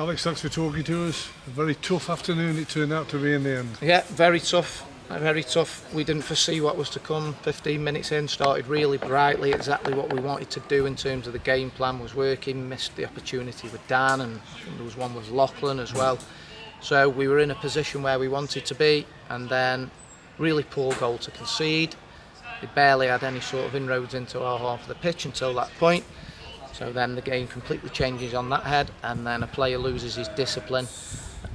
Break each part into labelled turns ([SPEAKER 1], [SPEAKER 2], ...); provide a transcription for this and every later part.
[SPEAKER 1] Alex, thanks for talking to us. A very tough afternoon it turned out to be in the end.
[SPEAKER 2] Yeah, very tough. Very tough. We didn't foresee what was to come. 15 minutes in, started really brightly, exactly what we wanted to do in terms of the game plan was working. Missed the opportunity with Dan, and I think there was one with Lachlan as well. So we were in a position where we wanted to be, and then really poor goal to concede. We barely had any sort of inroads into our half of the pitch until that point. So then the game completely changes on that head, and then a player loses his discipline,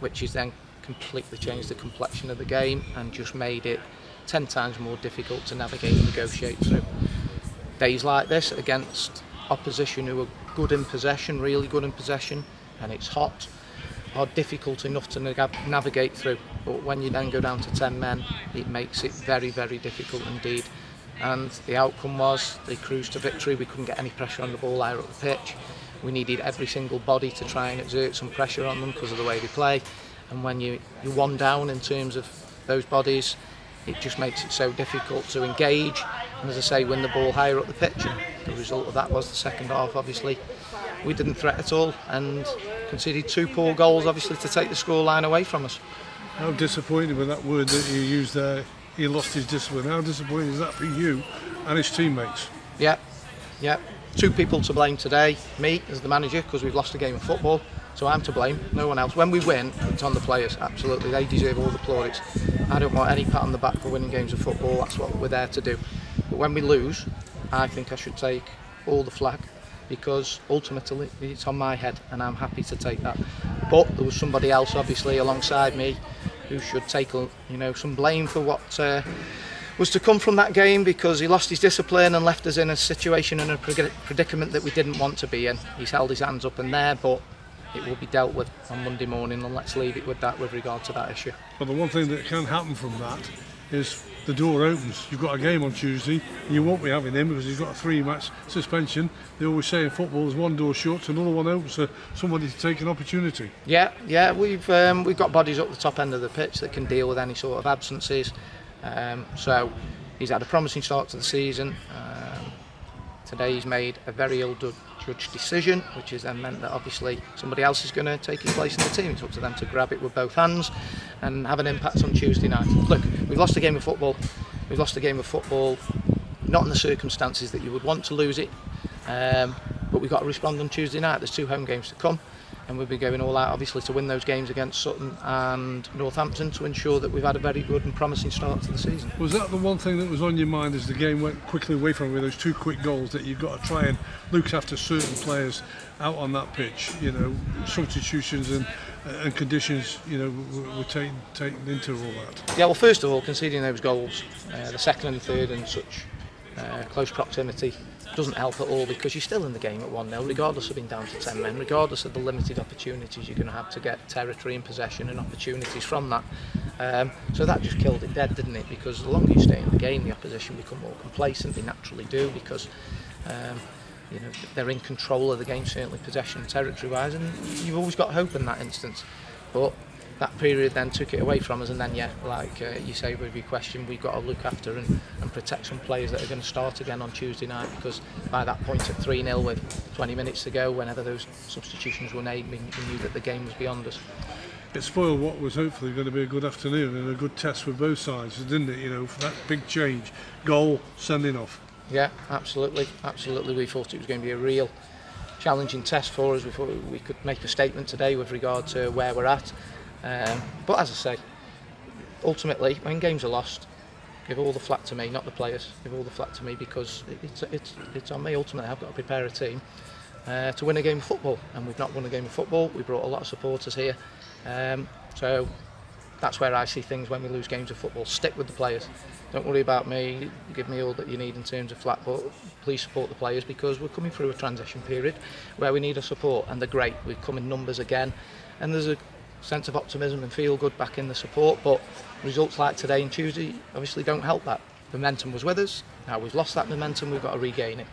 [SPEAKER 2] which is then completely changed the complexion of the game and just made it 10 times more difficult to navigate and negotiate through. Days like this against opposition who are good in possession, really good in possession, and it's hot, are difficult enough to navigate through. But when you then go down to 10 men, it makes it very, very difficult indeed. And the outcome was they cruised to victory. We couldn't get any pressure on the ball higher up the pitch. We needed every single body to try and exert some pressure on them because of the way they play. And when you're one down in terms of those bodies, it just makes it so difficult to engage and, as I say, win the ball higher up the pitch. And the result of that was the second half, obviously. We didn't threat at all and conceded 2 poor goals, obviously, to take the scoreline away from us.
[SPEAKER 1] How disappointed with that word that you used there, he lost his discipline. How disappointing is that for you and his teammates?
[SPEAKER 2] Yeah. 2 people to blame today. Me, as the manager, because we've lost a game of football. So I'm to blame, no one else. When we win, it's on the players, absolutely. They deserve all the plaudits. I don't want any pat on the back for winning games of football, that's what we're there to do. But when we lose, I think I should take all the flak, because ultimately it's on my head and I'm happy to take that. But there was somebody else, obviously, alongside me who should take some blame for what was to come from that game, because he lost his discipline and left us in a situation and a predicament that we didn't want to be in. He's held his hands up in there, but it will be dealt with on Monday morning, and let's leave it with that with regard to that issue.
[SPEAKER 1] But the one thing that can happen from that is the door opens. You've got a game on Tuesday, and you won't be having him because he's got a 3-match suspension. They always say in football there's one door shut, another one opens for somebody to take an opportunity.
[SPEAKER 2] Yeah, we've got bodies up the top end of the pitch that can deal with any sort of absences. So he's had a promising start to the season. Today he's made a very ill-judged decision, which has then meant that obviously somebody else is going to take his place in the team. It's up to them to grab it with both hands and have an impact on Tuesday night. Look, we've lost a game of football. We've lost a game of football, not in the circumstances that you would want to lose it, but we've got to respond on Tuesday night. There's 2 home games to come, and we'll be going all out, obviously, to win those games against Sutton and Northampton to ensure that we've had a very good and promising start to the season.
[SPEAKER 1] Was that the one thing that was on your mind as the game went quickly away from you, those 2 quick goals, that you've got to try and look after certain players out on that pitch? Substitutions and conditions, were taken into all that.
[SPEAKER 2] Yeah, well, first of all, conceding those goals, the second and third in such close proximity, doesn't help at all, because you're still in the game at 1-0, regardless of being down to 10 men, regardless of the limited opportunities you're going to have to get territory and possession and opportunities from that. So that just killed it dead, didn't it? Because the longer you stay in the game, the opposition become more complacent. They naturally do, because they're in control of the game, certainly possession and territory-wise, and you've always got hope in that instance. But that period then took it away from us, and then like you say with your question, we've got to look after and protect some players that are going to start again on Tuesday night, because by that point at 3-0 with 20 minutes to go, whenever those substitutions were made, we knew that the game was beyond us.
[SPEAKER 1] It spoiled what was hopefully going to be a good afternoon and a good test for both sides, didn't it? For that big change, goal, sending off.
[SPEAKER 2] Yeah, absolutely. We thought it was going to be a real challenging test for us. We thought we could make a statement today with regard to where we're at. But as I say, ultimately, when games are lost, give all the flak to me, not the players. Give all the flak to me, because it's on me. Ultimately, I've got to prepare a team to win a game of football, and we've not won a game of football. We brought a lot of supporters here, so that's where I see things when we lose games of football. Stick with the players. Don't worry about me. Give me all that you need in terms of flak, but please support the players, because we're coming through a transition period where we need a support, and they're great. We've come in numbers again, and there's a sense of optimism and feel good back in the support, but results like today and Tuesday obviously don't help that. Momentum was with us, now we've lost that momentum, we've got to regain it.